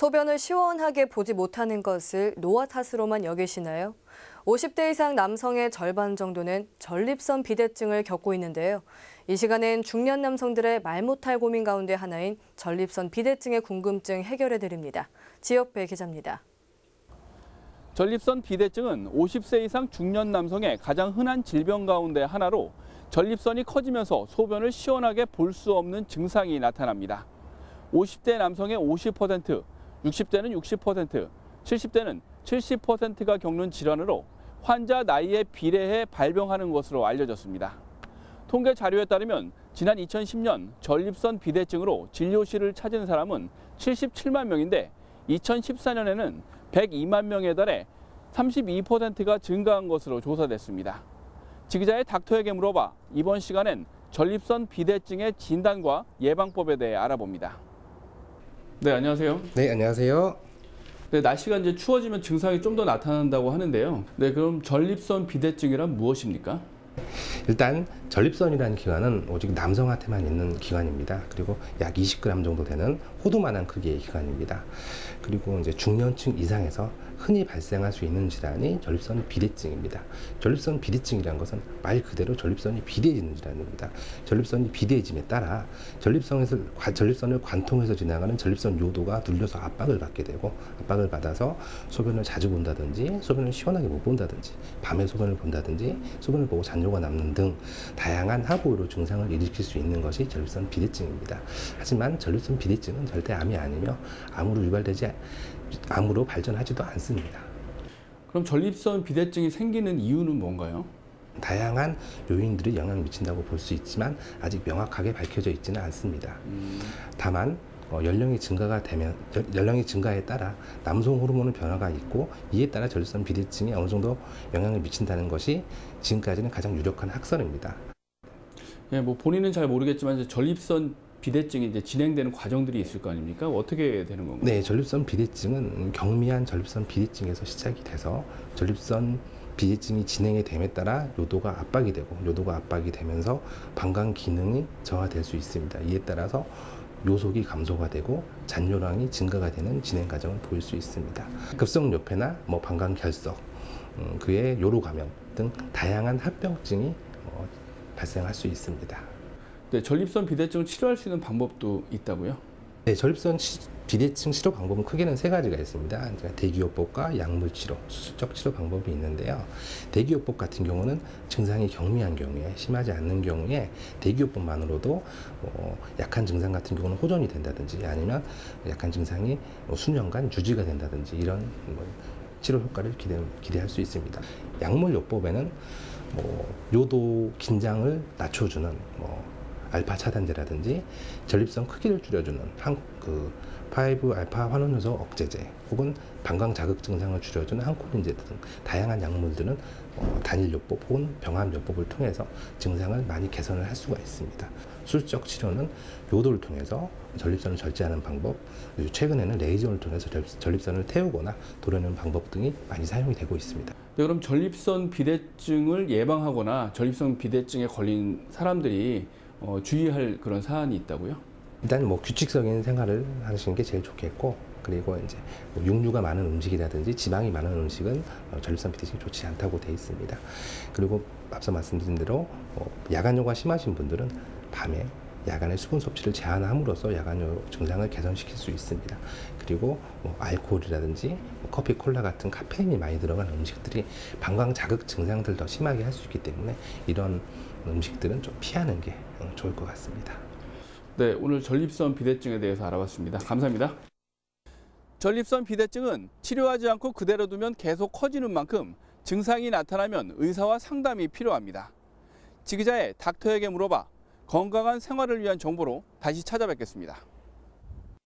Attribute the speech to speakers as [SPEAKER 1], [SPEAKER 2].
[SPEAKER 1] 소변을 시원하게 보지 못하는 것을 노화 탓으로만 여기시나요? 50대 이상 남성의 절반 정도는 전립선 비대증을 겪고 있는데요. 이 시간엔 중년 남성들의 말 못할 고민 가운데 하나인 전립선 비대증의 궁금증 해결해드립니다. 지역배 기자입니다.
[SPEAKER 2] 전립선 비대증은 50세 이상 중년 남성의 가장 흔한 질병 가운데 하나로 전립선이 커지면서 소변을 시원하게 볼 수 없는 증상이 나타납니다. 50대 남성의 50%, 60대는 60%, 70대는 70%가 겪는 질환으로 환자 나이에 비례해 발병하는 것으로 알려졌습니다. 통계 자료에 따르면 지난 2010년 전립선 비대증으로 진료실을 찾은 사람은 77만 명인데 2014년에는 102만 명에 달해 32%가 증가한 것으로 조사됐습니다. 지기자의 닥터에게 물어봐 이번 시간엔 전립선 비대증의 진단과 예방법에 대해 알아봅니다. 네, 안녕하세요.
[SPEAKER 3] 네, 안녕하세요.
[SPEAKER 2] 네, 날씨가 이제 추워지면 증상이 좀 더 나타난다고 하는데요. 네, 그럼 전립선 비대증이란 무엇입니까?
[SPEAKER 3] 일단 전립선이라는 기관은 오직 남성한테만 있는 기관입니다. 그리고 약 20g 정도 되는 호두만한 크기의 기관입니다. 그리고 이제 중년층 이상에서 흔히 발생할 수 있는 질환이 전립선 비대증입니다. 전립선 비대증이라는 것은 말 그대로 전립선이 비대해지는 질환입니다. 전립선이 비대해짐에 따라 전립선을 관통해서 지나가는 전립선 요도가 눌려서 압박을 받게 되고 압박을 받아서 소변을 자주 본다든지 소변을 시원하게 못 본다든지 밤에 소변을 본다든지 소변을 보고 잔뇨가 남는 등 다양한 하부 오류 증상을 일으킬 수 있는 것이 전립선 비대증입니다. 하지만 전립선 비대증은 절대 암이 아니며 암으로 발전하지도 않습니다.
[SPEAKER 2] 그럼 전립선 비대증이 생기는 이유는 뭔가요?
[SPEAKER 3] 다양한 요인들이 영향을 미친다고 볼 수 있지만 아직 명확하게 밝혀져 있지는 않습니다. 다만 연령이 증가에 따라 남성 호르몬의 변화가 있고 이에 따라 전립선 비대증이 어느 정도 영향을 미친다는 것이 지금까지는 가장 유력한 학설입니다.
[SPEAKER 2] 예, 뭐 본인은 잘 모르겠지만 이제 전립선 비대증이 이제 진행되는 과정들이 있을 거 아닙니까? 어떻게 되는 건가요?
[SPEAKER 3] 네, 전립선 비대증은 경미한 전립선 비대증에서 시작이 돼서 전립선 비대증이 진행이 됨에 따라 요도가 압박이 되고 요도가 압박이 되면서 방광 기능이 저하될 수 있습니다. 이에 따라서 요속이 감소가 되고 잔뇨량이 증가가 되는 진행 과정을 보일 수 있습니다. 급성요폐나 방광 결석, 그의 요로 감염 등 다양한 합병증이 발생할 수 있습니다.
[SPEAKER 2] 네, 전립선 비대증을 치료할 수 있는 방법도 있다고요?
[SPEAKER 3] 네, 전립선 비대증 치료 방법은 크게는 세 가지가 있습니다. 대기요법과 약물 치료, 수술적 치료 방법이 있는데요. 대기요법 같은 경우는 증상이 경미한 경우에, 심하지 않는 경우에 대기요법만으로도 약한 증상 같은 경우는 호전이 된다든지 아니면 약한 증상이 수년간 유지가 된다든지 이런 치료 효과를 기대할 수 있습니다. 약물요법에는 요도 긴장을 낮춰주는 알파 차단제라든지 전립선 크기를 줄여주는 5알파 환원효소 억제제 혹은 방광 자극 증상을 줄여주는 항콜린제 등 다양한 약물들은 단일요법 혹은 병합요법을 통해서 증상을 많이 개선을 할 수가 있습니다. 수술적 치료는 요도를 통해서 전립선을 절제하는 방법, 최근에는 레이저를 통해서 전립선을 태우거나 도려내는 방법 등이 많이 사용이 되고 있습니다.
[SPEAKER 2] 네, 그럼 전립선 비대증을 예방하거나 전립선 비대증에 걸린 사람들이 주의할 그런 사안이 있다고요?
[SPEAKER 3] 일단 규칙적인 생활을 하시는 게 제일 좋겠고, 그리고 이제 육류가 많은 음식이라든지 지방이 많은 음식은 전립선 비대증이 좋지 않다고 되어 있습니다. 그리고 앞서 말씀드린 대로 야간뇨가 심하신 분들은 밤에 야간의 수분 섭취를 제한함으로써 야간뇨 증상을 개선시킬 수 있습니다. 그리고 알코올이라든지 커피, 콜라 같은 카페인이 많이 들어간 음식들이 방광 자극 증상들을 더 심하게 할 수 있기 때문에 이런 음식들은 좀 피하는 게 좋을 것 같습니다.
[SPEAKER 2] 네, 오늘 전립선 비대증에 대해서 알아봤습니다. 감사합니다. 전립선 비대증은 치료하지 않고 그대로 두면 계속 커지는 만큼 증상이 나타나면 의사와 상담이 필요합니다. 지기자의 닥터에게 물어봐 건강한 생활을 위한 정보로 다시 찾아뵙겠습니다.